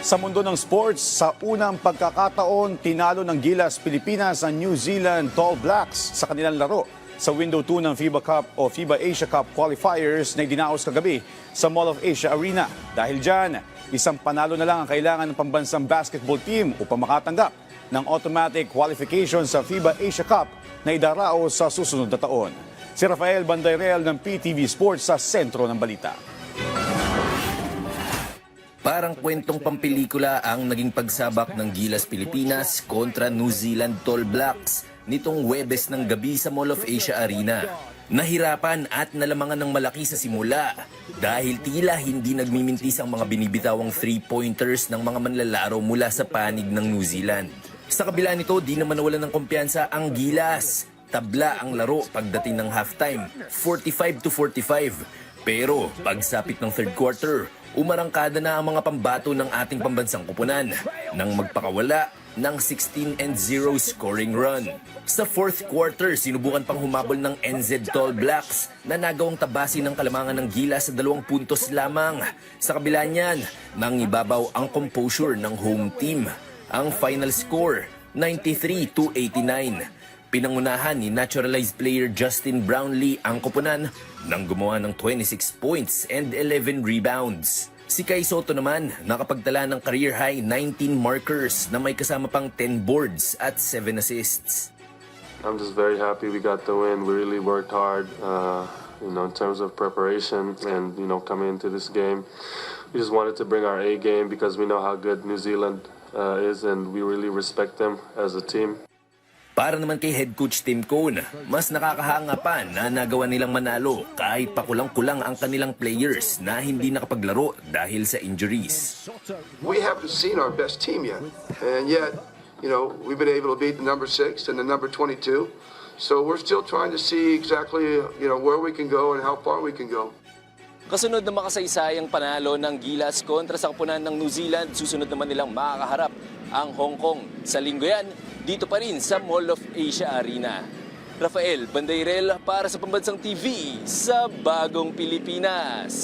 Sa mundo ng sports, sa unang pagkakataon, tinalo ng Gilas Pilipinas ang New Zealand Tall Blacks sa kanilang laro sa Window 2 ng FIBA Cup o FIBA Asia Cup qualifiers na idinaos kagabi sa Mall of Asia Arena. Dahil dyan, isang panalo na lang ang kailangan ng pambansang basketball team upang makatanggap ng automatic qualification sa FIBA Asia Cup na idaraos sa susunod na taon. Si Rafael Bandayrel ng PTV Sports sa sentro ng balita. Parang kwentong pampelikula ang naging pagsabak ng Gilas Pilipinas kontra New Zealand Tall Blacks nitong Huwebes ng gabi sa Mall of Asia Arena. Nahirapan at nalamangan ng malaki sa simula dahil tila hindi nagmimintis ang mga binibitawang 3-pointers ng mga manlalaro mula sa panig ng New Zealand. Sa kabila nito, di naman nawalan ng kumpiyansa ang Gilas. Tabla ang laro pagdating ng halftime, 45-45. Pero pagsapit ng third quarter, umarangkada na ang mga pambato ng ating pambansang kupunan nang magpakawala ng 16-0 scoring run. Sa fourth quarter, sinubukan pang humabol ng NZ Tall Blacks na nagawang tabasin ng kalamangan ng Gilas sa 2 puntos lamang. Sa kabila niyan, nangibabaw ang composure ng home team. Ang final score, 93-89. Pinangunahan ni naturalized player Justin Brownlee ang koponan nang gumawa ng 26 points and 11 rebounds. Si Kai Sotto naman nakapagtala ng career high 19 markers na may kasama pang 10 boards at 7 assists. I'm just very happy we got the win. We really worked hard, in terms of preparation and, coming into this game. We just wanted to bring our A game because we know how good New Zealand is and we really respect them as a team. Para naman kay head coach Tim Cone, mas nakakahanga pa na nagawa nilang manalo kahit pa kulang-kulang ang kanilang players na hindi nakapaglaro dahil sa injuries. We haven't seen our best team yet, and yet, we've been able to beat the number 6 and the number 22. So we're still trying to see exactly, where we can go and how far we can go. Kasunod na makasaysayang panalo ng Gilas kontra sa koponan ng New Zealand, susunod naman nilang makakaharap ang Hong Kong. Sa linggo yan, dito pa rin sa Mall of Asia Arena. Rafael Bandayrel para sa Pambansang TV sa Bagong Pilipinas.